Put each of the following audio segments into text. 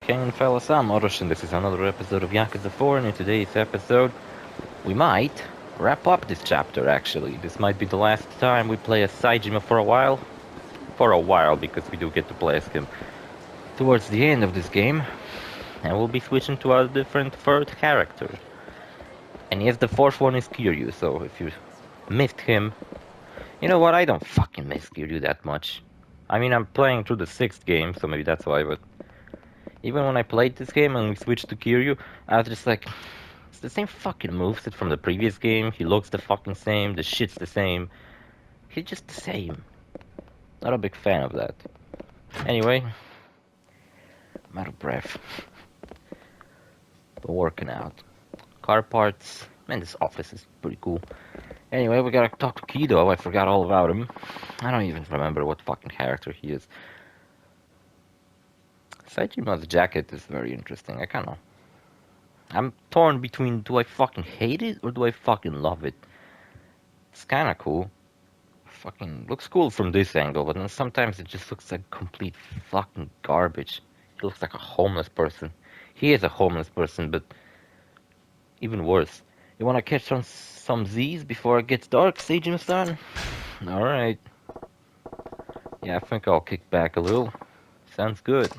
King fellas, I'm OrosZ, and this is another episode of Yakuza 4, and in today's episode, we might wrap up this chapter, actually. This might be the last time we play as Saejima for a while. For a while, because we do get to play as him towards the end of this game. And we'll be switching to a different third character. And yes, the fourth one is Kiryu, so if you missed him... You know what, I don't fucking miss Kiryu that much. I mean, I'm playing through the 6th game, so maybe that's why, but... Even when I played this game and we switched to Kiryu, I was just like, it's the same fucking moveset from the previous game. He looks the fucking same, the shit's the same. He's just the same. Not a big fan of that. Anyway, I'm out of breath. Been working out. Car parts. Man, this office is pretty cool. Anyway, we gotta talk to Kido. I forgot all about him. I don't even remember what fucking character he is. Saejima's jacket is very interesting. I kinda... I'm torn between do I fucking hate it or do I fucking love it. It's kinda cool. Fucking looks cool from this angle, but then sometimes it just looks like complete fucking garbage. He looks like a homeless person. He is a homeless person, but even worse. You wanna catch some Z's before it gets dark, Saejima-san? Alright. Yeah, I think I'll kick back a little. Sounds good.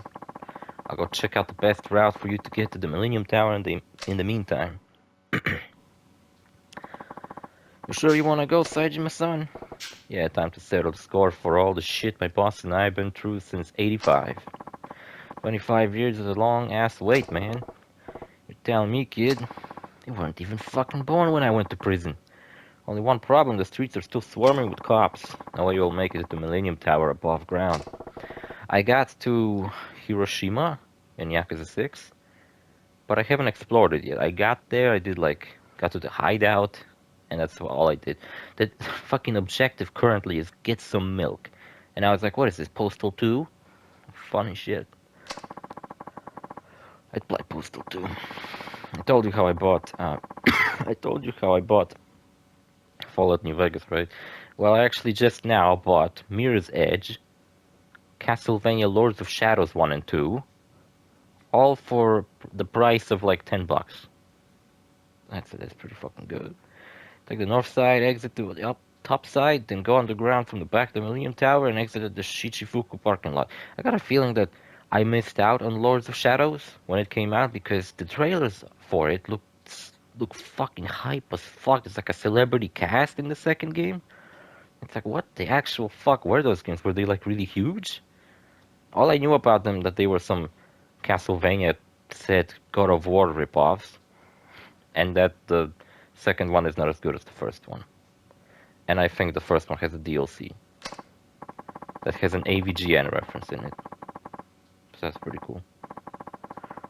I'll go check out the best route for you to get to the Millennium Tower in the meantime. You sure you wanna go, Saejima-san? Yeah, time to settle the score for all the shit my boss and I have been through since '85. 25 years is a long-ass wait, man. You're telling me, kid, you weren't even fucking born when I went to prison. Only one problem, the streets are still swarming with cops. No way you'll make it to the Millennium Tower above ground. I got to Hiroshima in Yakuza 6, but I haven't explored it yet. I got there, got to the hideout, and that's all I did. The fucking objective currently is get some milk. And I was like, what is this, Postal 2? Funny shit. I'd play Postal 2. I told you how I bought, I told you how I bought Fallout New Vegas, right? Well, I actually just now bought Mirror's Edge, Castlevania Lords of Shadows 1 and 2, all for the price of like $10. That's pretty fucking good. Take the north side, exit to the top side, then go underground from the back of the Millennium Tower and exit at the Shichifuku parking lot. I got a feeling that I missed out on Lords of Shadows when it came out because the trailers for it look fucking hype as fuck. It's like a celebrity cast in the second game. It's like, what the actual fuck were those games? Were they like really huge? All I knew about them that they were some Castlevania set God of War ripoffs, and that the second one is not as good as the first one. And I think the first one has a DLC that has an AVGN reference in it. So that's pretty cool.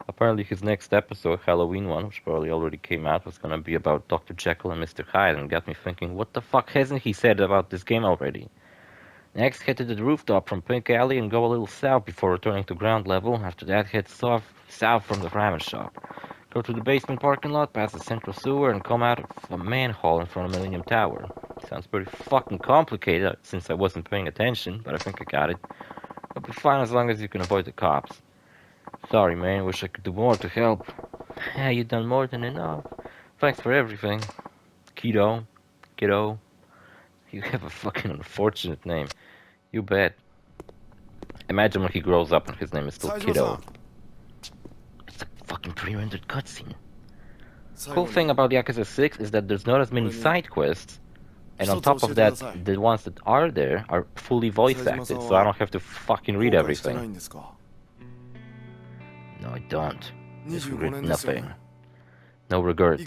Apparently his next episode, Halloween one, which probably already came out, was gonna be about Dr. Jekyll and Mr. Hyde, and got me thinking, what the fuck hasn't he said about this game already? Next, head to the rooftop from Pink Alley and go a little south before returning to ground level. After that, head south from the ramen shop. Go to the basement parking lot, past the central sewer, and come out of a manhole in front of Millennium Tower. Sounds pretty fucking complicated since I wasn't paying attention, but I think I got it. It'll be fine as long as you can avoid the cops. Sorry, man, wish I could do more to help. Yeah, you done more than enough. Thanks for everything. Kiddo. You have a fucking unfortunate name. You bet. Imagine when he grows up and his name is still Kiddo. It's a fucking pre-rendered cutscene. Cool thing about Yakuza 6 is that there's not as many side quests, and on top of that, the ones that are there are fully voice acted, so I don't have to fucking read everything. No, I don't. Just regret nothing. No regrets.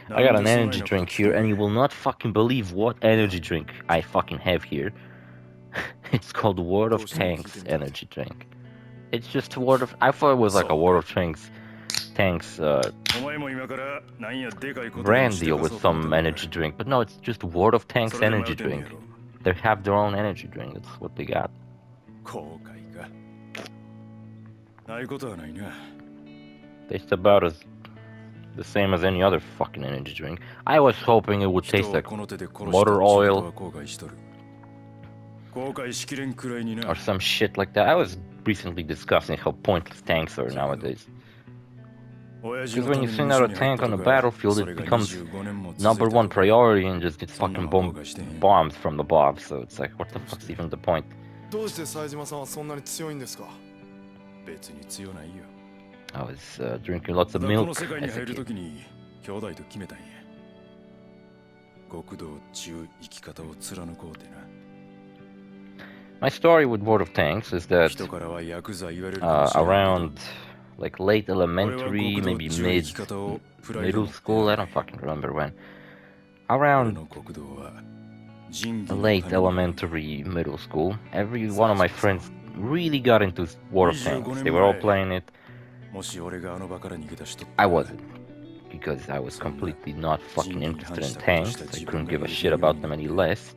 I got an energy drink here, and you will not fucking believe what energy drink I fucking have here. It's called World of Tanks energy drink. It's just World of... I thought it was like a World of Tanks brand deal with some energy drink, but no, it's just World of Tanks energy drink. They have their own energy drink, that's what they got. Tastes about as the same as any other fucking energy drink. I was hoping it would taste like motor oil or some shit like that. I was recently discussing how pointless tanks are nowadays. Because when you send out a tank on the battlefield, it becomes #1 priority and just gets fucking bombed from above. So it's like, what the fuck's even the point? I was drinking lots of milk as a kid. My story with World of Tanks is that around like late elementary, maybe middle school, I don't fucking remember when. Around late elementary, middle school, every one of my friends really got into World of Tanks. They were all playing it. I wasn't, because I was completely not fucking interested in tanks. I couldn't give a shit about them any less.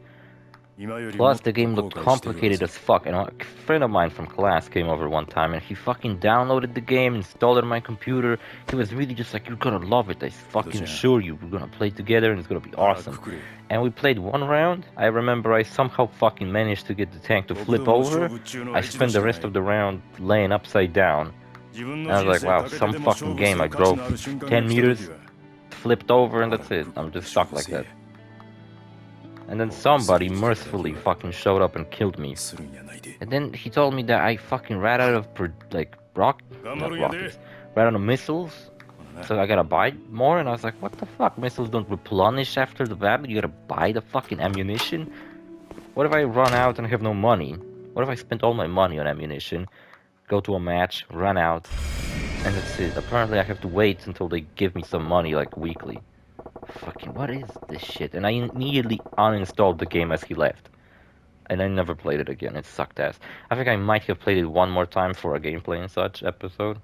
Plus, the game looked complicated as fuck, and a friend of mine from class came over one time, and he fucking downloaded the game, installed it on my computer. He was really just like, you're gonna love it, I fucking assure you, we're gonna play together, and it's gonna be awesome. And we played one round. I remember I somehow fucking managed to get the tank to flip over. I spent the rest of the round laying upside down. And I was like, wow, some fucking game. I drove 10 meters, flipped over, and that's it. I'm just stuck like that. And then somebody mercifully fucking showed up and killed me. And then he told me that I fucking ran out of ran out of missiles. So I gotta buy more, and I was like, what the fuck? Missiles don't replenish after the battle? You gotta buy the fucking ammunition? What if I run out and have no money? What if I spent all my money on ammunition, go to a match, run out, and that's it? Apparently I have to wait until they give me some money, like weekly. Fucking what is this shit? And I immediately uninstalled the game as he left. And I never played it again. It sucked ass. I think I might have played it one more time for a gameplay and such episode,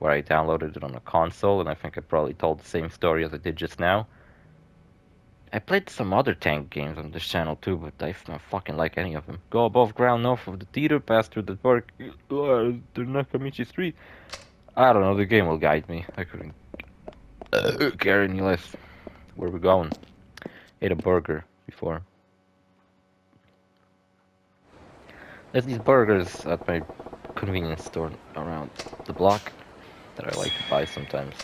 where I downloaded it on a console, and I think I probably told the same story as I did just now. I played some other tank games on this channel too, but I don't fucking like any of them. Go above ground north of the theater, pass through the park, the Nakamichi Street. I don't know, the game will guide me. I couldn't care any less. Where we going? Ate a burger before. There's these burgers at my convenience store around the block that I like to buy sometimes.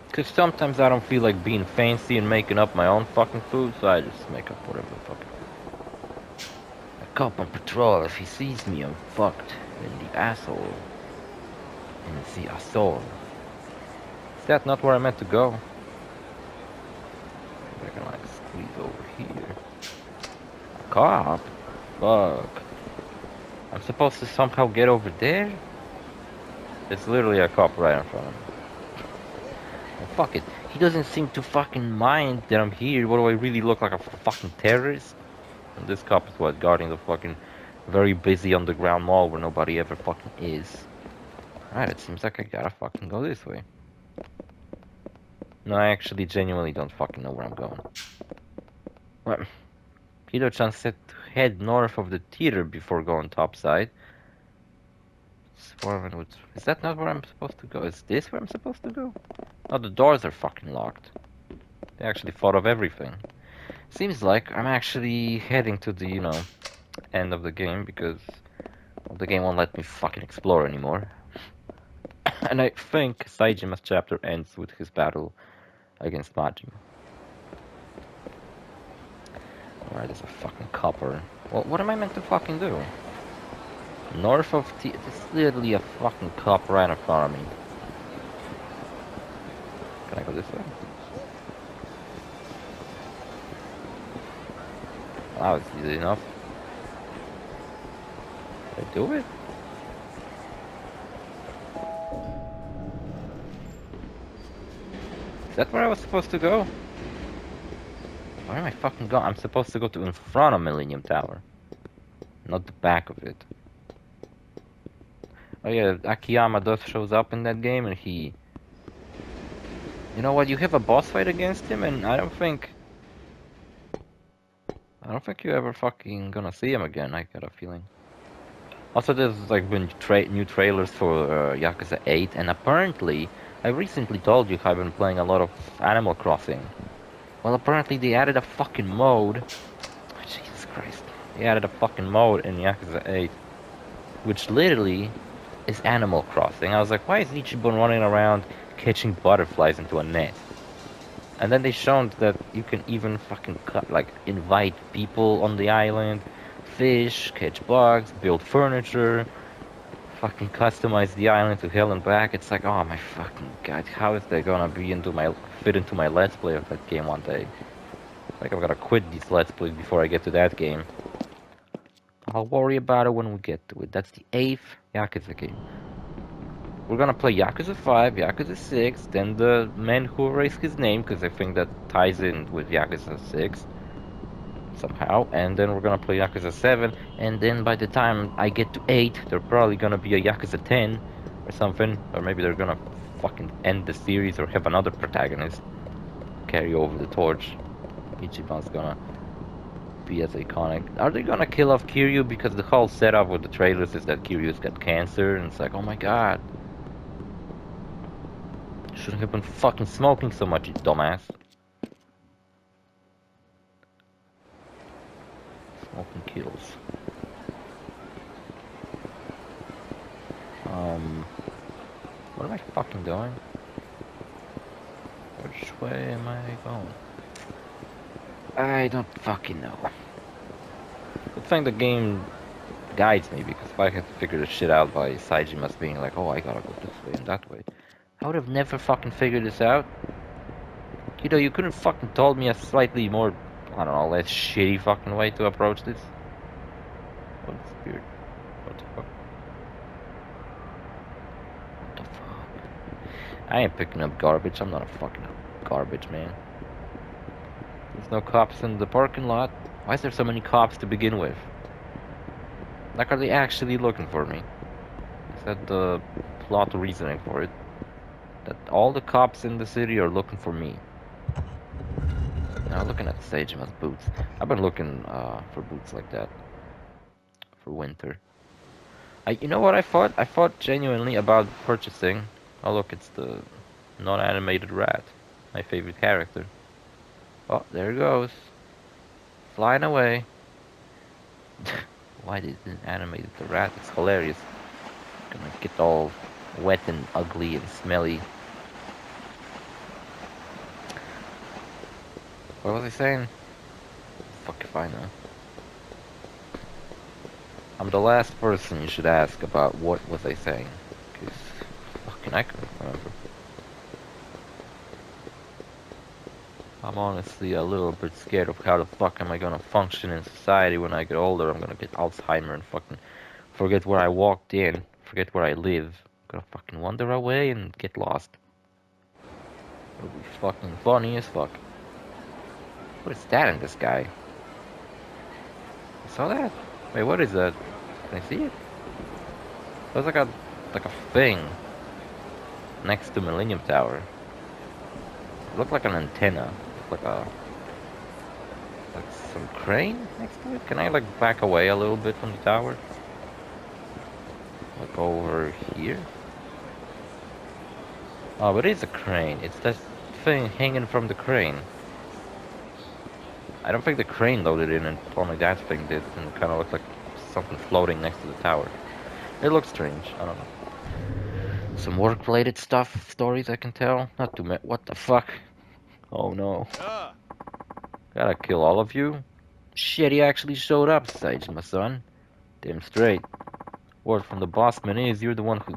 Because sometimes I don't feel like being fancy and making up my own fucking food, so I just make up whatever the fucking food. A cop on patrol, if he sees me, I'm fucked in the asshole. In the asshole. Is that not where I meant to go? I can like squeeze over here. A cop? Fuck. I'm supposed to somehow get over there? It's literally a cop right in front of me. Well, fuck it. He doesn't seem to fucking mind that I'm here. What do I really look like, a fucking terrorist? And this cop is what, guarding the fucking very busy underground mall where nobody ever fucking is. Alright, it seems like I gotta fucking go this way. No, I actually genuinely don't fucking know where I'm going. Well, Hiro-chan said to head north of the theater before going topside. Is that not where I'm supposed to go? Is this where I'm supposed to go? Oh, the doors are fucking locked. They actually thought of everything. Seems like I'm actually heading to the, end of the game, because the game won't let me fucking explore anymore. And I think Saejima's chapter ends with his battle against Majima. Alright, there's a fucking copper. Well, what am I meant to fucking do? North of there's literally a fucking cop right in front of me. Can I go this way? That was easy enough. Did I do it? Is that where I was supposed to go? Where am I fucking going? I'm supposed to go to in front of Millennium Tower, not the back of it. Oh yeah, Akiyama does shows up in that game, and he... You know what, you have a boss fight against him, and I don't think you're ever fucking gonna see him again, I got a feeling. Also, there's like been new trailers for Yakuza 8, and apparently, I recently told you I've been playing a lot of Animal Crossing. Well, apparently they added a fucking mode. Jesus Christ. They added a fucking mode in Yakuza 8, which literally is Animal Crossing. I was like, why is Ichiban running around catching butterflies into a net? And then they showed that you can even fucking like invite people on the island, fish, catch bugs, build furniture, fucking customize the island to hell and back. It's like, oh my fucking god, how is that gonna be fit into my let's play of that game one day? Like I've gotta quit these let's plays before I get to that game. I'll worry about it when we get to it. That's the 8th Yakuza game. We're gonna play Yakuza 5, Yakuza 6, then the man who erased his name, because I think that ties in with Yakuza 6 somehow, and then we're gonna play Yakuza 7, and then by the time I get to 8, they're probably gonna be a Yakuza 10 or something, or maybe they're gonna fucking end the series or have another protagonist carry over the torch. Ichiban's gonna be as iconic. Are they gonna kill off Kiryu? Because the whole setup with the trailers is that Kiryu's got cancer, and it's like, oh my god. Shouldn't have been fucking smoking so much, you dumbass. Smoking kills. What am I fucking doing? Which way am I going? I don't fucking know. Good thing the game guides me, because if I had to figure this shit out by Saejima's being like, oh, I gotta go this way and that way, I would have never fucking figured this out. You know, you couldn't fucking told me a slightly more, I don't know, less shitty fucking way to approach this. What is weird? What the fuck? What the fuck? I ain't picking up garbage. I'm not a fucking garbage man. There's no cops in the parking lot. Why is there so many cops to begin with? Like, are they actually looking for me? Is that the plot reasoning for it? That all the cops in the city are looking for me? Now, looking at Saejima's boots. I've been looking for boots like that for winter. You know what I thought? I thought genuinely about purchasing. Oh look, it's the non-animated rat. My favorite character. Oh, there it goes. Flying away. Why did it animate the rat? It's hilarious. Gonna get all wet and ugly and smelly. What was I saying? Fuck if I know. I'm the last person you should ask about what was I saying. Cause fucking I couldn't remember. I'm honestly a little bit scared of how the fuck am I gonna function in society when I get older. I'm gonna get Alzheimer and fucking forget where I walked in, forget where I live. I'm gonna fucking wander away and get lost. It'll be fucking funny as fuck. What is that in the sky? You saw that? Wait, what is that? Can I see it? There's like a thing next to Millennium Tower. It looked like an antenna. Like some crane next to it. Can I like back away a little bit from the tower? Like over here? Oh, but it is a crane. It's that thing hanging from the crane. I don't think the crane loaded in, and only that thing did, and it kind of looked like something floating next to the tower. It looks strange. I don't know. Some work-related stuff, stories I can tell. Not too many. What the fuck? Oh no. Gotta kill all of you? Shit, he actually showed up, Sage, my son. Damn straight. Word from the bossman is you're the one who...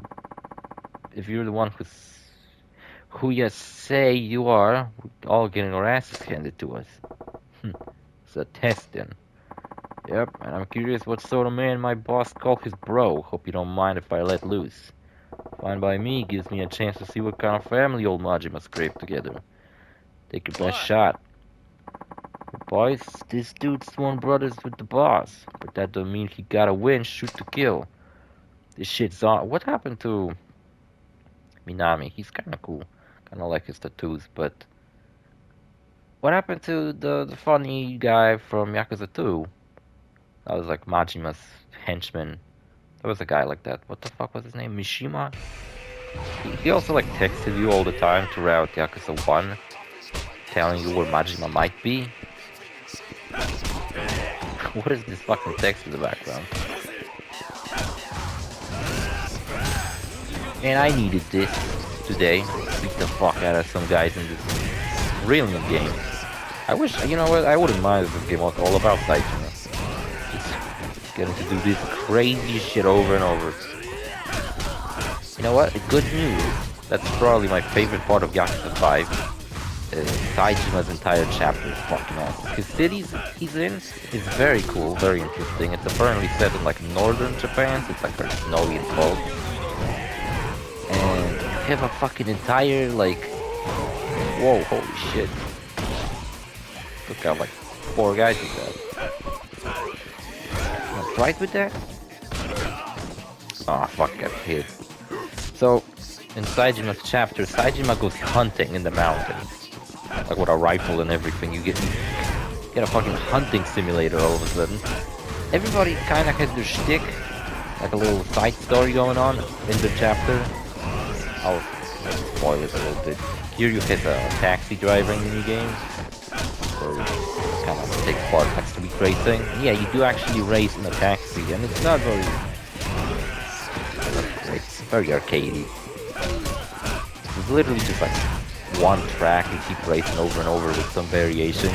If you're the one who you say you are, we're all getting our asses handed to us. It's a test then. Yep, and I'm curious what sort of man my boss called his bro. Hope you don't mind if I let loose. Fine by me, gives me a chance to see what kind of family old Majima scraped together. Take your best shot. Boys, this dude's sworn brothers with the boss, but that don't mean he gotta win, shoot to kill. This shit's on. What happened to Minami? He's kinda cool. Kinda like his tattoos, but... What happened to the funny guy from Yakuza 2? That was like Majima's henchman. There was a guy like that. What the fuck was his name? Mishima? He also like texted you all the time throughout Yakuza 1, telling you where Majima might be. What is this fucking text in the background? And I needed this today. Beat the fuck out of some guys in this real game. I wish, you know what, I wouldn't mind if this game was all about Saejima. Just getting to do this crazy shit over and over. You know what, good news. That's probably my favorite part of Yakuza 5. Saejima's entire chapter is fucking awesome. His cities he's in is very cool, very interesting. It's apparently set in like northern Japan, so it's like very snowy and cold. And you have a fucking entire like, whoa, holy shit. Took out like 4 guys with that. Wanna fight with that? Ah, fuck, got hit. So, in Saejima's chapter, Saejima goes hunting in the mountains. Like with a rifle and everything. You get a fucking hunting simulator all of a sudden. Everybody kinda has their shtick. Like a little side story going on in the chapter. I'll spoil it a little bit. Here you hit a taxi driving minigame. Where you kind of take part in like street racing. And yeah, you do actually race in a taxi, and it's not very... It's very arcadey. It's literally just like one track you keep racing over and over with some variation.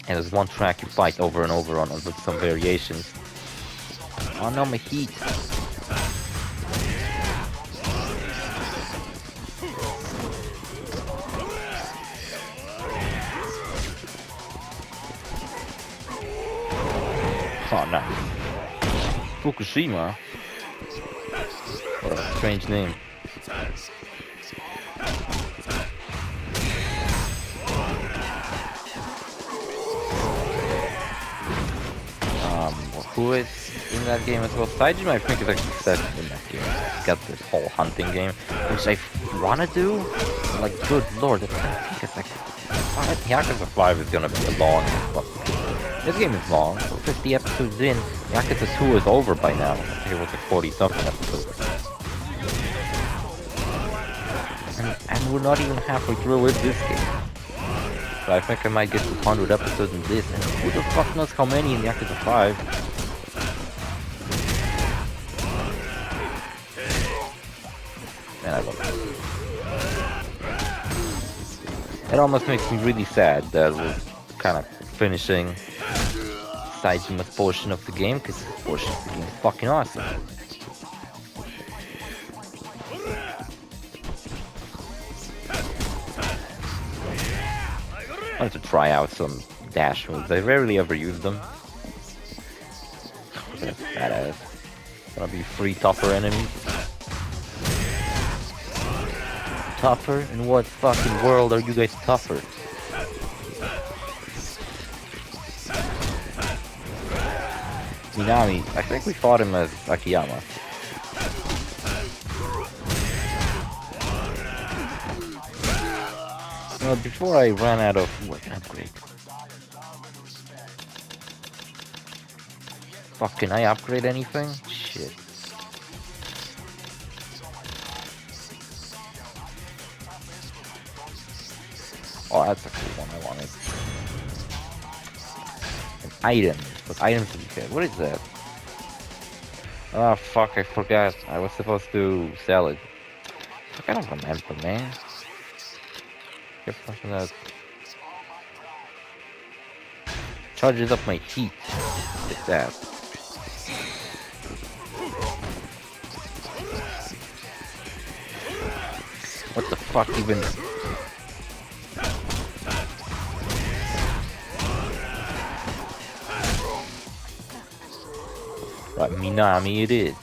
And there's one track you fight over and over on with some variations. Oh no, my heat. Oh no. Fukushima? What a strange name. Who is in that game as well? Saejima, I think, is actually set in that game. He's got this whole hunting game, which I wanna do. Like, good lord, I think it's like... Yakuza 5 is gonna be a long fucking game. This game is long, so 50 episodes in. Yakuza 2 is over by now. I think it was like 40-something episodes. And we're not even halfway through with this game. So I think I might get to 100 episodes in this, and who the fuck knows how many in Yakuza 5? Man, I love it. It almost makes me really sad that we're kind of finishing Saejima's portion of the game, because this portion of the game is fucking awesome. I wanted to try out some dash moves. I rarely ever use them. That's badass. Gonna be 3 tougher enemies. Tougher? In what fucking world are you guys tougher? Minami, I think we fought him as Akiyama. Well, before I ran out of... What can I upgrade? Fuck, can I upgrade anything? Shit. Oh, that's a cool one, I want it. An item. What items do we get? What is that? Oh fuck, I forgot. I was supposed to sell it. I don't remember, man. Get something that charges up my heat. Like that. What the fuck even? Right, Minami it is.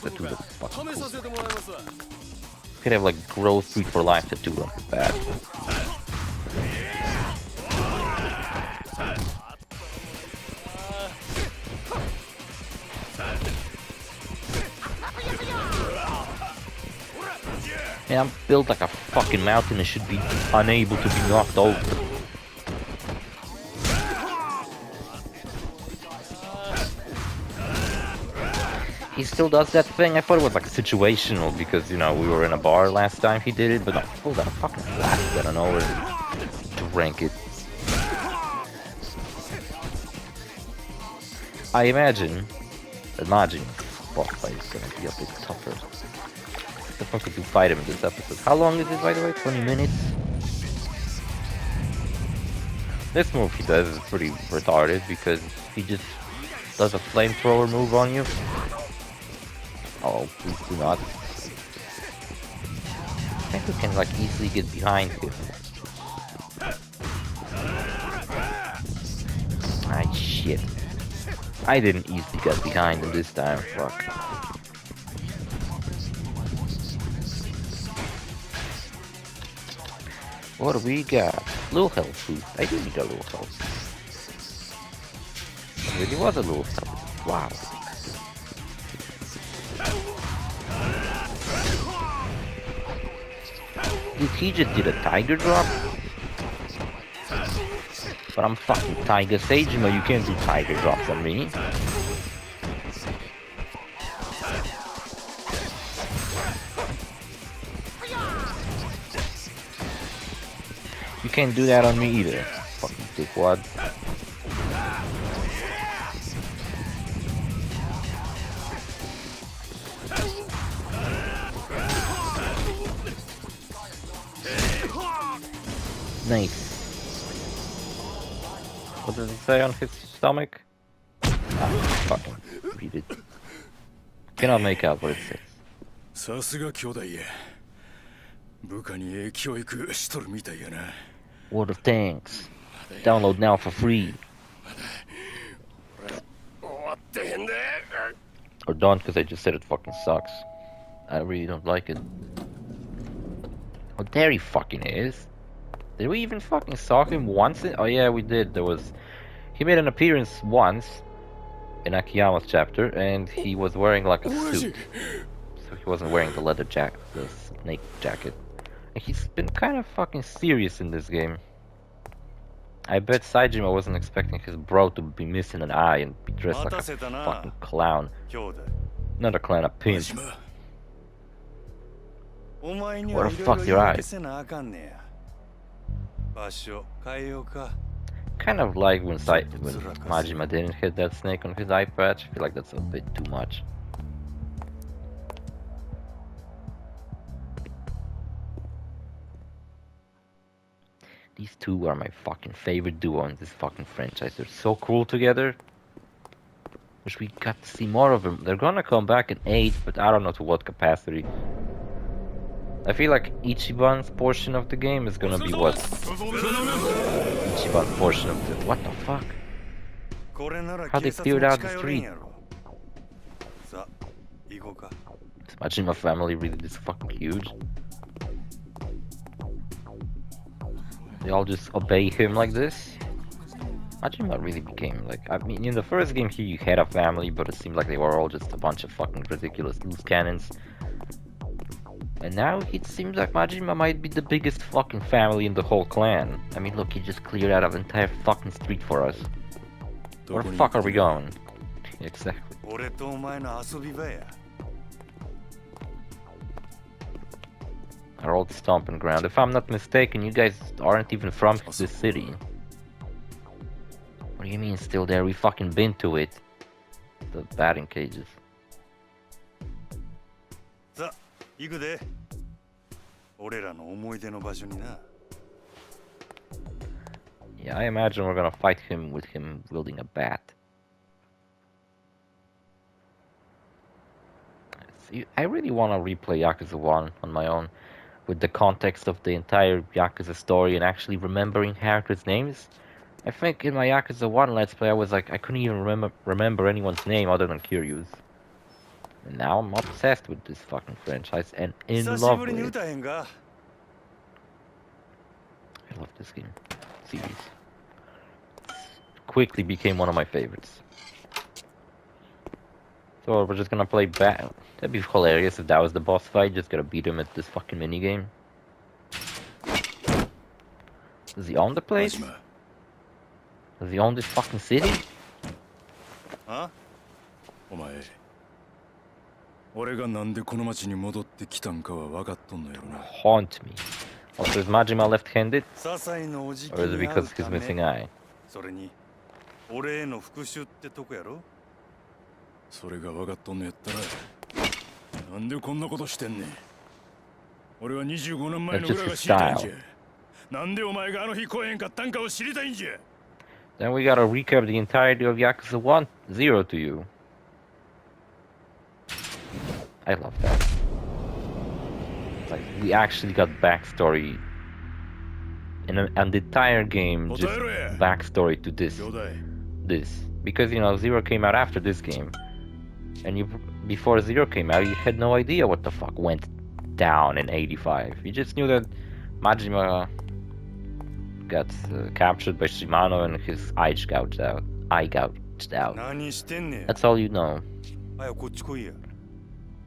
Tattoo looks fucking cool. Could have like growth 3 for life tattoo on his back. Man, I'm built like a fucking mountain and should be unable to be knocked over. He still does that thing. I thought it was like situational because, you know, we were in a bar last time he did it, but no, he pulled out a fucking flask out of nowhere and drank it. I imagine that Majima's boss fight is gonna be a bit tougher. What the fuck did you fight him in this episode? How long is it, by the way? 20 minutes? This move he does is pretty retarded because he just does a flamethrower move on you. Oh, please do not. I think we can like easily get behind him. Ah, shit. I didn't easily get behind him this time, fuck. What do we got? Little health boost. I do need a little health. It really was a little health. Wow. He just did a tiger drop? But I'm fucking Tiger Saejima, you can't do tiger drops on me. You can't do that on me either. Fucking dickwad. Nice. What does it say on his stomach? Ah, fucking read it. Cannot make out what it says. さすが兄弟や。部下にええ教育しとるみたいやな。Word of thanks. Download now for free. Or don't, because I just said it fucking sucks. I really don't like it. Oh, there he fucking is. Did we even fucking saw him once? Oh yeah, we did. He made an appearance once in Akiyama's chapter, and he was wearing like a suit. So he wasn't wearing the leather jacket, the snake jacket. And he's been kind of fucking serious in this game. I bet Saejima wasn't expecting his bro to be missing an eye and be dressed like a fucking clown. Not a clown, a pimp. Where the fuck's your eyes? Kind of like when Majima didn't hit that snake on his eye patch. I feel like that's a bit too much. These two are my fucking favorite duo in this fucking franchise. They're so cool together. Wish we got to see more of them. They're gonna come back in 8, but I don't know to what capacity. I feel like Ichiban's portion of the game is gonna be what? Ichiban's portion of the... What the fuck? How they cleared out the street? Is Majima family really this fucking huge? They all just obey him like this? Majima really became like... I mean, in the first game he had a family, but it seemed like they were all just a bunch of fucking ridiculous loose cannons. And now it seems like Majima might be the biggest fucking family in the whole clan. I mean, look, he just cleared out an entire fucking street for us. Where the fuck are we going? Exactly. Our old stomping ground. If I'm not mistaken, you guys aren't even from this city. What do you mean still there? We fucking been to it. The batting cages. Yeah, I imagine we're gonna fight him with him wielding a bat. See, I really want to replay Yakuza 1 on my own, with the context of the entire Yakuza story and actually remembering characters' names. I think in my Yakuza 1 Let's Play I was like, I couldn't even remember anyone's name other than Kiryu's. And now I'm obsessed with this fucking franchise and in love with it. I love this game series. Quickly became one of my favorites. So we're just gonna play bat. That'd be hilarious if that was the boss fight. Just gotta beat him at this fucking minigame. Does he own the place? 真島 Does he own this fucking city? あお前俺がなんでこの町に戻ってきたんかは分かっとんのやろな Haunt me. Also, is Majima left-handed? 些細のおじき Or is it に会 because う of his ため missing eye? それに俺への復讐ってとこやろそれが分かっとんのやったらなんでこんなことしてんねん俺は25年前の That's 裏 just が his 知りたいんじゃ style. なんでお前があの日来えんかったんかを知りたいんじゃ Then we gotta recap the entirety of Yakuza 1 0 to you. I love that. Like, we actually got backstory in an entire game, just backstory to this. 兄弟 This. Because, you know, Zero came out after this game. And before Zero came out, you had no idea what the fuck went down in 85. You just knew that Majima got captured by Shimano and his eye gouged out. 何してんねん That's all you know. 早くこっち来いや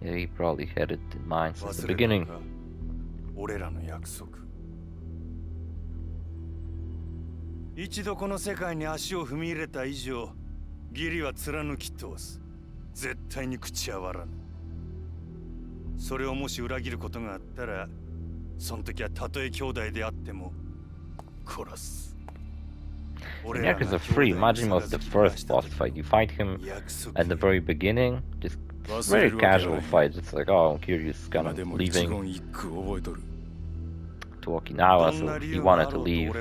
Yeah, he probably had it in mind since the 忘れたの beginning. か俺らの約束一度この世界に足を踏み入れた以上義理は貫き通す絶対に口は割らぬそれをもし裏切ることがあったらその時はたとえ兄弟であっても殺す In Yakuza 3, Majima was the first boss fight. You fight him at the very beginning, just very casual fight. It's like, oh, Kiryu's kind of leaving to Okinawa, so he wanted to leave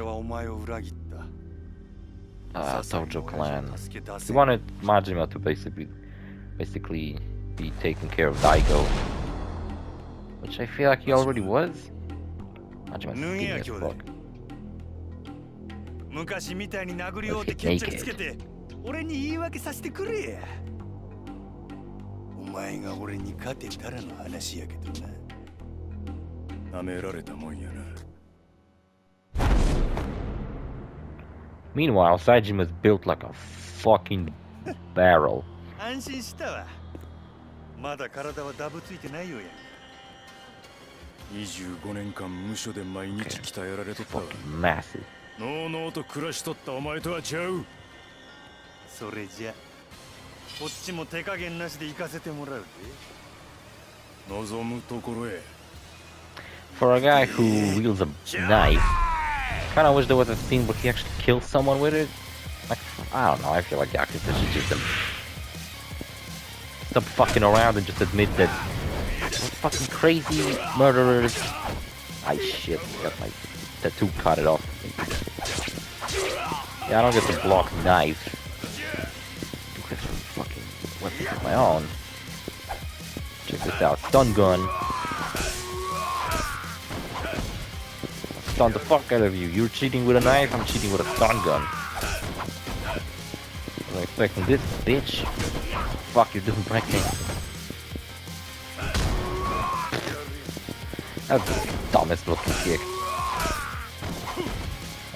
Tojo clan. He wanted Majima to basically be taking care of Daigo, which I feel like he already was. Majima's skinny as fuck. 昔みたいに殴り合うて決着つけて俺に言い訳させてくれやお前が俺に勝てたらの話やけどな舐められたもんやな Meanwhile, Saejima's built like a fucking barrel. 安心したわまだ体はダブついてないよや25年間無所で毎日鍛えられとったわ Massive. のうのうと暮らしとったお前とは違うそれじゃこっちも手加減なしで行かせてもらうぜ望むところへ For a guy who wields a knife, kind of wish there was a scene where he actually kills someone with it. Like, I don't know, I feel like Yakuza should just stop fucking around and just admit that we're fucking crazy murderers. I shit, got my tattoo cut it off. Yeah, I don't get to block knife. I have some fucking weapons of my own. Check this out, stun gun. Stun the fuck out of you. You're cheating with a knife, I'm cheating with a stun gun. I was expecting this, bitch. Fuck, you're doing breakdancing. That's the dumbest looking kick.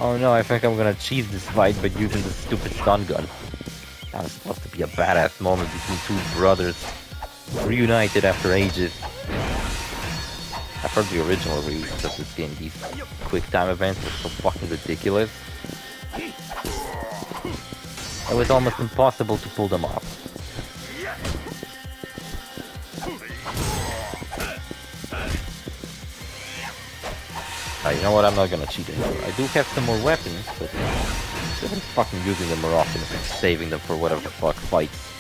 Oh no, I think I'm gonna cheese this fight by using this stupid stun gun. That was supposed to be a badass moment between two brothers reunited after ages. I've heard the original release of this game, these quick time events were so fucking ridiculous. It was almost impossible to pull them off. You know what, I'm not gonna cheat anymore. I do have some more weapons, but I've been fucking using them more often and saving them for whatever the fuck fights.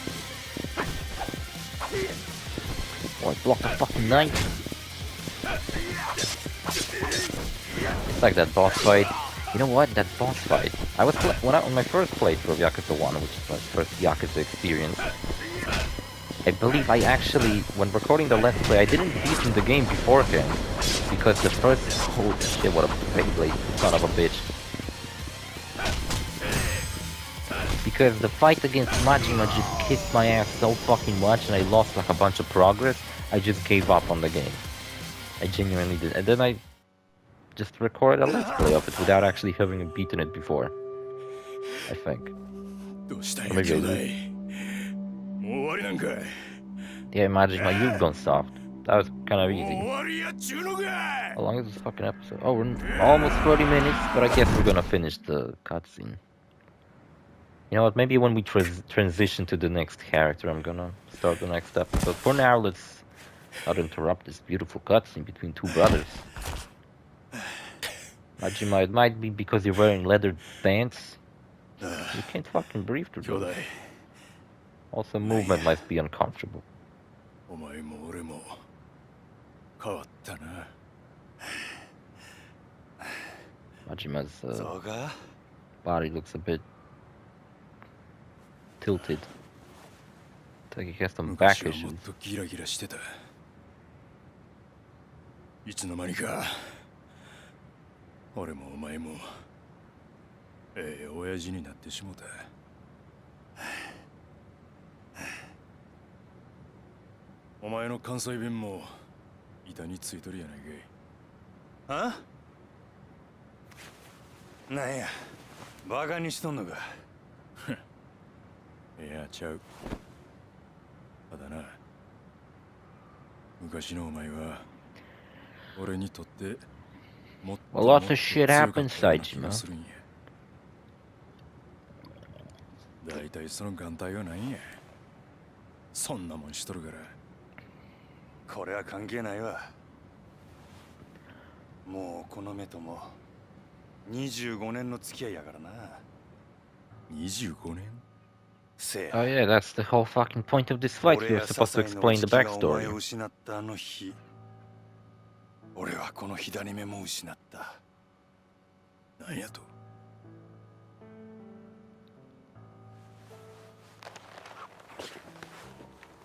Oh, I blocked the fucking knife. It's like that boss fight. You know what? That boss fight. I was on my first playthrough of Yakuza 1, which is my first Yakuza experience. I believe I actually, when recording the Let's Play, I didn't beat the game beforehand. Because the first... Holy shit, what a Beyblade, son of a bitch. Because the fight against Majima just kicked my ass so fucking much and I lost like a bunch of progress, I just gave up on the game. I genuinely did. And then I just recorded a Let's Play of it without actually having beaten it before. I think. Or maybe I did. Yeah, Majima, you've gone soft. That was kind of easy. How long is this fucking episode? Oh, we're almost 40 minutes, but I guess we're gonna finish the cutscene. You know what? Maybe when we transition to the next character, I'm gonna start the next episode. For now, let's not interrupt this beautiful cutscene between two brothers. Majima, it might be because you're wearing leather pants. You can't fucking breathe through those. Also, movement might be uncomfortable. Majima's body looks a bit tilted. It's like he has some back issues. いつの間にか俺もお前も親父になってしもた。お前の関西弁も板についとるやないかい。あ？なんや、バカにしとんのか。いや、ちゃう。ただな、昔のお前は俺にとってもっと Well, lots of shit happens, Saejima. だいたいその眼帯は何や。そんなもんしとるから。これは関係ないわ。もうこの目とも25年の付き合いやからな。25年？ Oh yeah, that's the whole fucking point of this fight. You're supposed to explain the backstory. 俺はこの左目も失った。何やと。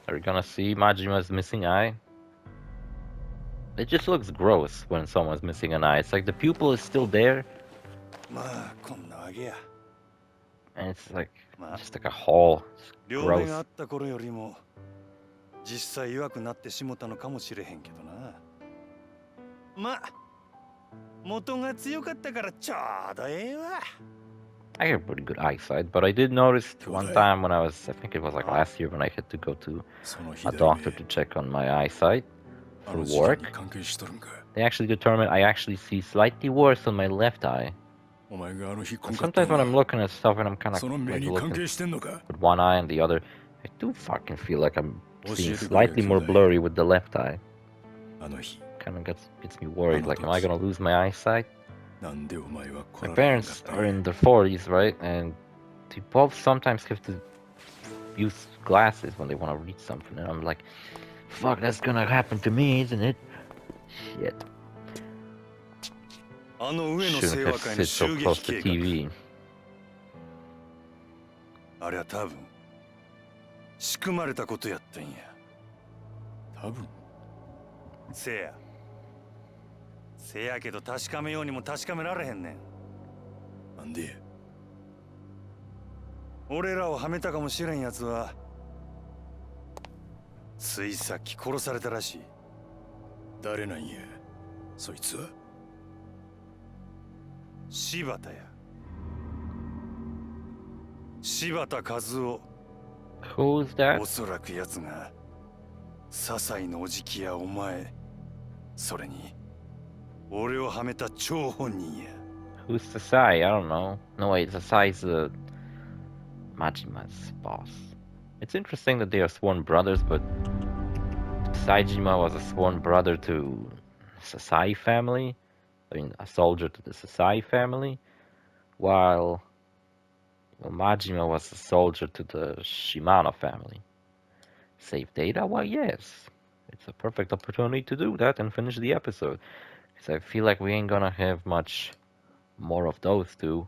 Are we gonna see Majima's missing eye? It just looks gross when someone's missing an eye. It's like the pupil is still there. And it's like just like a hole. It's gross. 実際弱くなってしもたのかもしれへんけどな。ま、元が強かったからちょうどええわ。I have pretty good eyesight, but I did notice one time when I think it was like last year when I had to go to a doctor to check on my eyesight for work. They actually determined I actually see slightly worse on my left eye. And sometimes when I'm looking at stuff and I'm kind of like looking with one eye and the other, I do fucking feel like I'm seeing slightly more blurry with the left eye. Kind of gets me worried. Like, am I gonna lose my eyesight? My parents are in their 40s, right? And they both sometimes have to use glasses when they want to read something. And I'm like, fuck, that's gonna happen to me, isn't it? Shit. Shouldn't have sit so close to TV. あれは多分仕組まれたことやったんや。多分。せやけど確かめようにも確かめられへんねん。なんで？俺らをはめたかもしれんやつはついさっき殺されたらしい。誰なんや？そいつは？柴田や。柴田和夫。Who's that? おそらくやつが笹井のおじきやお前、それに俺をはめた張本人や。Who's Sasai? I don't know. No, wait, Sasai's Majima's boss. It's interesting that they are sworn brothers, but Saejima was a sworn brother to Sasai family. I mean, a soldier to the Sasai family, while Majima was a soldier to the Shimano family. Save data? Why, yes. It's a perfect opportunity to do that and finish the episode. Because I feel like we ain't gonna have much more of those two.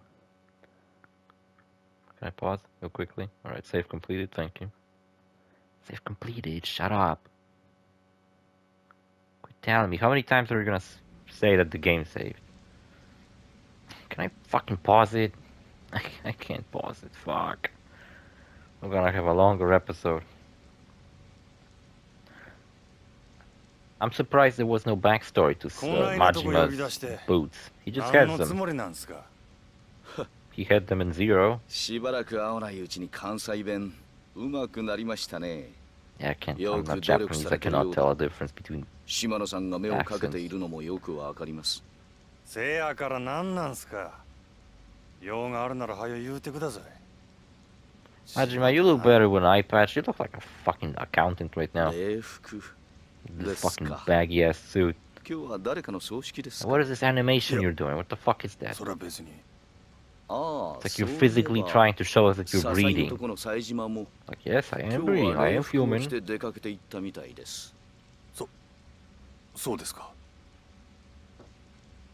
Can I pause real quickly? Alright, save completed, thank you. Save completed, shut up. Quit telling me, how many times are we gonna say that the game saved? Can I fucking pause it? I can't pause it, fuck. We're gonna have a longer episode. I'm surprised there was no backstory to Majima's boots. He just has them. He had them in 0. Yeah, I'm よ not く努力 Japanese. さ I れてるよ cannot う tell だ。 a difference between 島野さんが目をかけているのもよくわかります。せやからなんなんすか。用があるなら早言うてください。 Majima, you look better with an eye patch. You look like a fucking accountant right now. 礼服 This fucking ですか。 baggy ass suit. 今日は誰かの葬式ですか。 What is this animation you're doing? What the fuck is that? それは別に。ああ、 It's like you're そういえば physically trying to show us that you're 笹井の breathing. とこの冴島も Like, yes, I 今 am 日 breathing. は I 礼 am 服を着 human. て出かけていったみたいです。そうですか。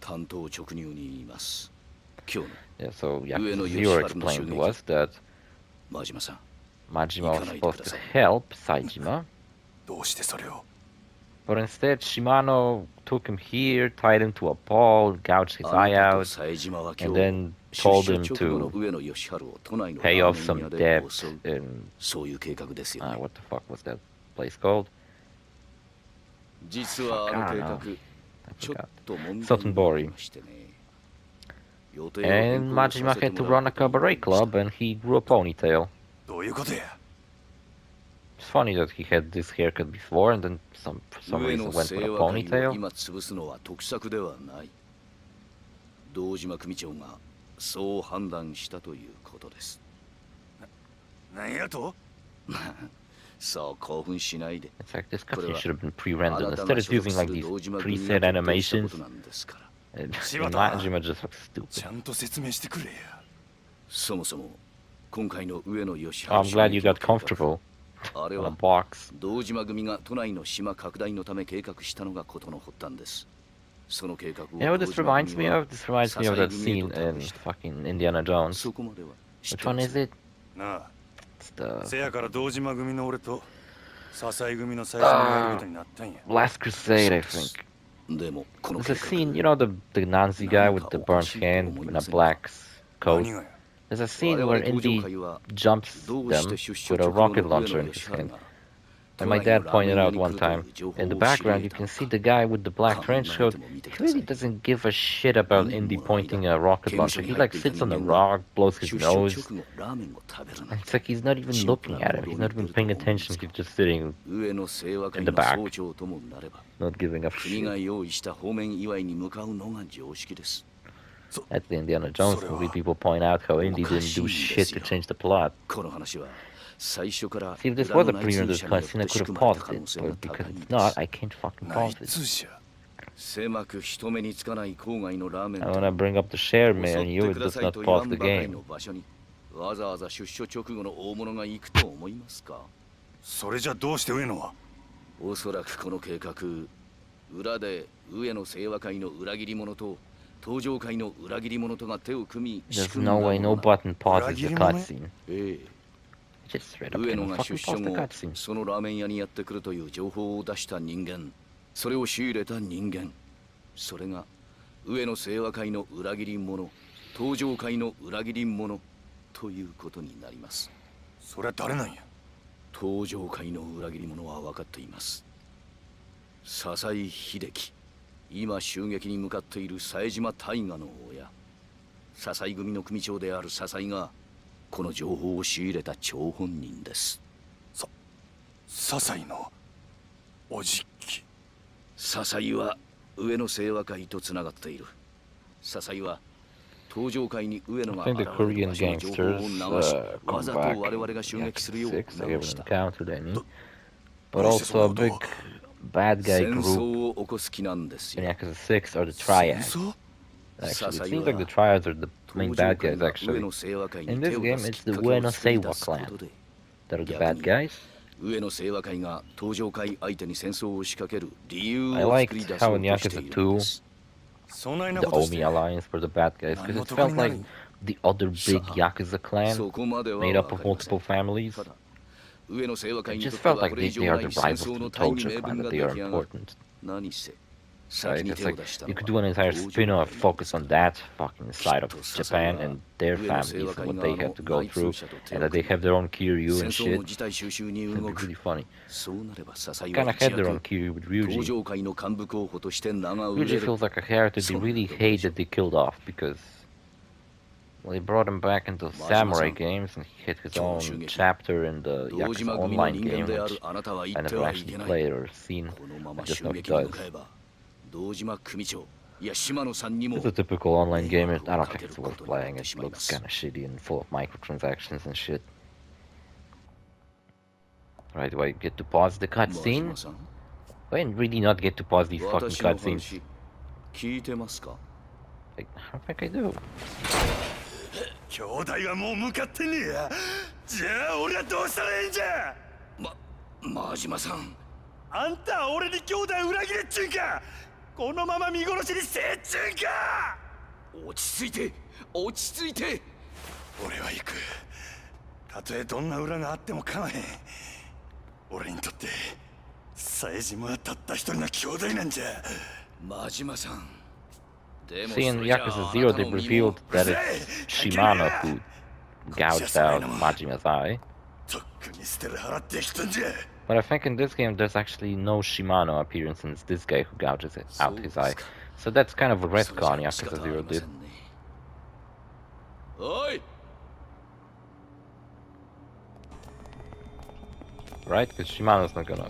担当直入に言います。今日の Yeah, so Ueno Yakuza Yoshiharu no explained to shugeki. us that 真島さん、 Majima was 行かないで supposed くだ to さい。 help Saejima, どうしてそれを。 but instead Shimano took him here, tied him to a pole, gouged his あ eye なたと out, 冴島は and 今日 then 出 told 所 him 直後の to 上野義治を都内の pay ラ off ーメン some 屋で debt 襲う。 in そういう計画ですよね。 what the fuck was that place called? 実はあの計画、 I ちょっ forgot. と問題 Sotenbori. がありましてね。予定を変 And 更さ Majima せて had to もら run う a ことになり cabaret ました club, and he grew a ponytail. どういうことや。 It's funny that he had this haircut before, and then for some 上 reason 野 went with 清 a 和会を ponytail. 今潰すのは得策ではない。堂島組長がそう判断したということです。何やと。そう興奮しないで。 It's like this これ cutscene は should have been あ pre-rendered なた instead が of 所属 using す like る these 堂島組 preset が決定したこ animations. となんですから。 And 柴田。 Majima just looks ち stupid. ゃんと説明してくれや。そもそも今回の上野義治 Oh, I'm glad you got 襲撃の計 comfortable 画あれ on a は box. 堂島組が都内の島拡大のため計画したのがことの発端です。その計画を You know what this 堂島 reminds 組 me は of? This reminds me of that scene in fucking Indiana Jones. そこまでは知って Which ま one す。 is it? なあ。 It's the せやから堂島組の俺と笹井組の最初にやることになったんや。 Last Crusade, I think. でもこの There's 計 a 画 scene, you know, the Nazi guy with the burnt hand in a black coat. 何がや。 There's a scene 我 where 々登場 Indy 会は jumps どう them して出所 with a 直後 rocket の launcher 上 in 野 his 義治 hand. が And my dad pointed out one time, in the background you can see the guy with the black trench coat. He really doesn't give a shit about Indy pointing a rocket launcher. He like sits on a rock, blows his 出所 nose. 直後ラーメンを食べる And なんて it's like he's not even looking at him. He's not even paying attention. He's just sitting, 上野清和会 in the の back. 総長ともなれば not giving a 国が shit. 用意した方面祝いに向かうのが常識です。 At the Indiana Jones movie, people point out how Indy didn't do shit to change the plot. この話は最初から See, if this 裏 was の a 内通 pre-rendered 者によっ cutscene, I て could 仕 have 組まれた paused 可能 it. 性が But 高 because いん it's で not, す。 I can't fucking 内 pause it. 通者。狭く人目につかない郊外のラーメン And when I bring up the share 襲 menu, って it くだ does さい not と言わ pause ん the ばかり game. の場所にわざわざ出所直後の大物が行くと思いますか。それじゃどうして上野は。おそらくこの計画裏で上野清和会の裏切り者と東上会の裏切り者とが手を組み There's no way, no button pauses the cutscene. ええ Just straight up 上 can 野が fucking 出所 pause the 後 cutscene. そのラーメン屋にやってくるという情報を出した人間それを仕入れた人間それが上野清和会の裏切り者東上会の裏切り者ということになります。それは誰なんや。東上会の裏切り者は分かっています。笹井秀樹今襲撃に向かっている冴島大河の親笹井組の組長である笹井がこの情報を仕入れた張本人です。笹井のおじき。笹井は上野清和会とつながっている。笹井は東上会に上野が I 現 think れ the る Korean 場所の情報を gangsters 流し come わざと back 我々が in 襲撃するよう Yakuza 6. I 促し haven't た。 encountered any. But also a big bad guy 戦 group 争を起こす気なんです in よ。 Yakuza 6 are the Triads. そう。 Actually, it seems like the Triads are the main bad guys, 上 actually. 野清和会 In に this 手を game, 出す it's きっ the かけを Ueno 作り Seiwa 出すこと clan で that are the bad guys. 上野清和会が東上会相手に戦争を仕掛ける理由 I を liked 作り出 how そ in うとして Yakuza いるんで 2, す。そないな the ことして Omi Alliance were the bad guys, because it felt like the other big Yakuza clan そこまでは made up わ of かりません multiple families. ただ上野清和会 It にと just っては felt like これ以 they 上 are な the い戦 rivals 争 to の the 大義 Tojo 名 clan, 分 that が they 出 are 来上がる。 important. 何せ Right? 先に It's 手を like 出した you の could は do an entire 東上 spin-off 会 focus on that fucking side of Japan and their 上野 families 清和 and 会 what が they あ have の to go 内通 through 者と手 and を that they 組 have their own Kiryu 戦 and 争の shit. 事態収集に It'd 動 be く really funny. そうなれば笹井 Kind は of 一 had their own 躍 Kiryu with 東 Ryuji. 上会の幹部候補として名が売れ Ryuji る feels like a character they really hate that they killed off because Well, he brought him back into samurai games and he hit his own chapter in the 堂 Yakuza 島組の online 人間 game, であ which るあなたは言 I って never はい actually けない played or seen. このま I ま just 襲 know he 撃に does. 向かえば堂島組長いや島野さんにも It's a typical online game. I don't think it's worth playing. It looks kind of shitty and full of microtransactions and shit. Right, do I get to pause the 真 cutscene? 島さん Do I really not get to pause these fucking 私の cutscenes? 話聞いてますか I don't think I do. 兄弟はもう向かってねえや。じゃあ俺はどうしたらいいんじゃ。真島さんあんたは俺に兄弟裏切れっちゅうんか。このまま見殺しにせえっちゅうんか。落ち着いて落ち着いて俺は行く。たとえどんな裏があっても構えへん。俺にとって冴島はたった一人の兄弟なんじゃ。真島さん See, in Yakuza 0, they revealed that it's Shimano who gouged out Majima's eye. とっくに捨てる払ってきたんじゃ。 But I think in this game there's actually no Shimano appearance and it's this guy who gouges out his eye. So that's kind of a retcon Yakuza 0 did. おい Right? Because Shimano's not gonna...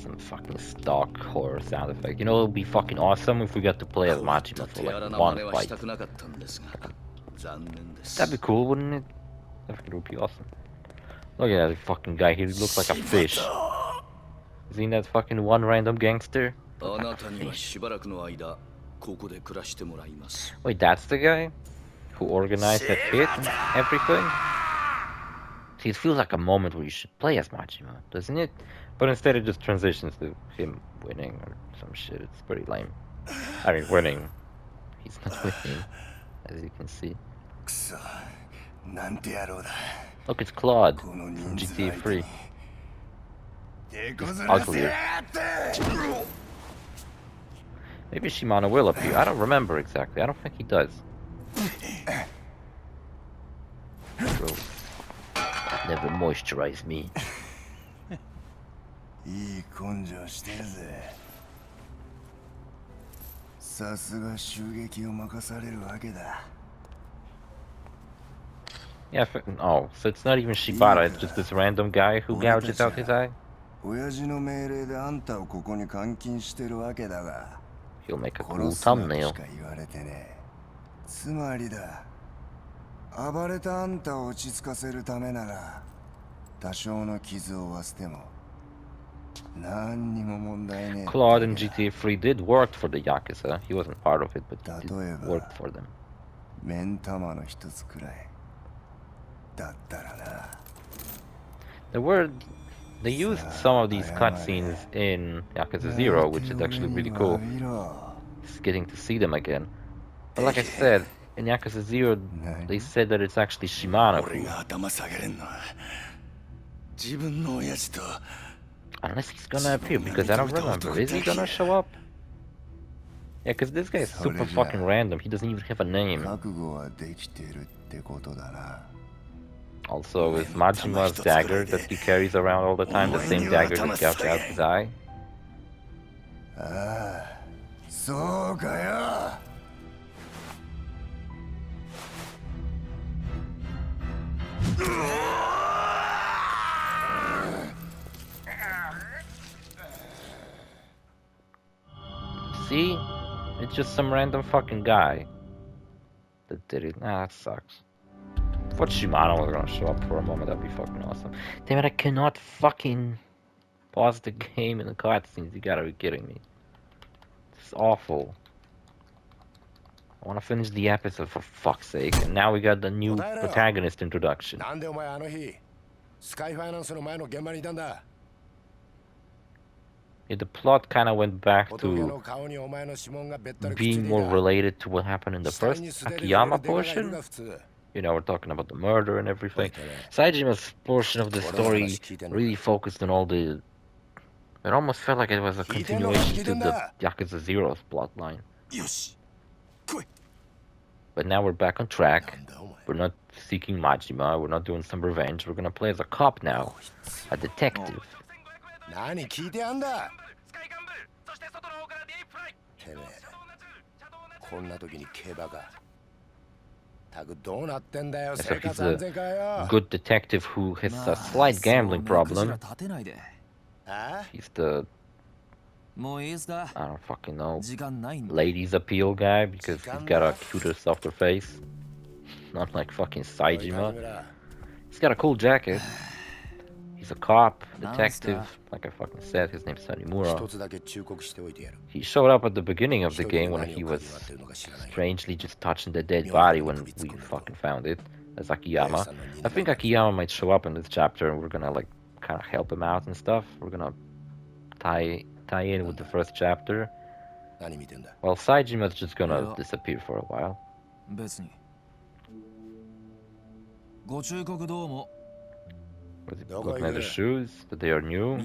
Some fucking stock horror sound effect. You know, it would be fucking awesome if we got to play as Majima for like one fight. That'd be cool, wouldn't it? That would be awesome. Look at that fucking guy, he looks like a fish. Isn't that fucking one random gangster? Like a fish. Wait, that's the guy? Who organized that hit and everything? See, it feels like a moment where you should play as Majima, doesn't it? But instead it just transitions to him winning or some shit. It's pretty lame. I mean, winning. He's not winning, as you can see. Look, it's Claude from GTA 3. He's uglier. Maybe Shimano will appear. I don't remember exactly. I don't think he does. Bro, never moisturize me. いい根性してるぜ。さすが襲撃を任されるわけだ。Yeah, oh, so it's not even Shibata, it's just this random guy who gouges out his eye? 親父の命令であんたをここに監禁してるわけだが、 He'll make a cool 殺すなと thumbnail. しか言われてね。つまりだ。暴れたあんたを落ち着かせるためなら、多少の傷を負わせても。 Claude in GTA 3 did work for the Yakuza. He wasn't part of it, but he did work for them. They used some of these cutscenes in Yakuza 0, which is actually really cool. Just getting to see them again. But like I said, in Yakuza 0, they said that it's actually Shimano who... Unless he's gonna appear, because I don't remember. Is he gonna show up? Yeah, because this guy is super fucking random. He doesn't even have a name. Also, is Majima's dagger that he carries around all the time the same dagger that gouged out his eye? See? It's just some random fucking guy that did it. Nah, that sucks. If Shimano was gonna show up for a moment, that'd be fucking awesome. Damn it, I cannot fucking pause the game in the cutscenes. You gotta be kidding me. It's awful. I wanna finish the episode for fuck's sake. And now we got the new protagonist introduction. Yeah, the plot kind of went back to being more related to what happened in the first Akiyama portion. You know, we're talking about the murder and everything. Saejima's portion of the story really focused on all the... It almost felt like it was a continuation to the Yakuza 0's plotline. But now we're back on track. We're not seeking Majima, we're not doing some revenge. We're gonna play as a cop now. A detective. 何聞いてあんだてめえこんな時に競馬か So he's a good detective who has a slight gambling problem. He's the, I don't fucking know, ladies appeal guy because he's got a cuter, softer face. Not like fucking Saejima. He's got a cool jacket. He's a cop, detective, like I fucking said, his name's Tanimura. He showed up at the beginning of the game when he was strangely just touching the dead body when we fucking found it, as Akiyama. I think Akiyama might show up in this chapter and we're gonna like kind of help him out and stuff. We're gonna tie in with the first chapter. Well, Saejima's just gonna disappear for a while. Was he looking at the shoes? That they are new?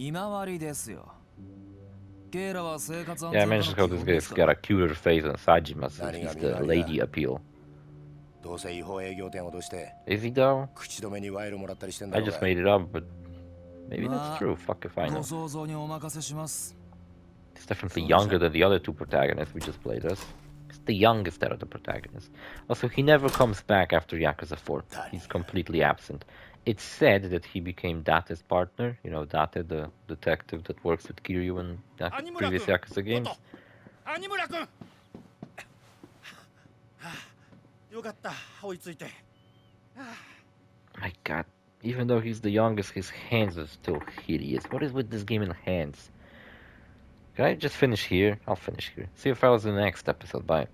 Yeah, I mentioned how this guy's got a cuter face than Saejima since he's the lady appeal. Is he though? I just made it up, but maybe that's true. Fuck if I know. He's definitely younger than the other two protagonists we just played as. He's the youngest out of the protagonists. Also, he never comes back after Yakuza 4. He's completely absent. It's said that he became Date's partner. You know, Date, the detective that works with Kiryu in previous Yakuza games. My god, even though he's the youngest, his hands are still hideous. What is with this game in hands? Can I just finish here? I'll finish here. See you fellas in the next episode. Bye.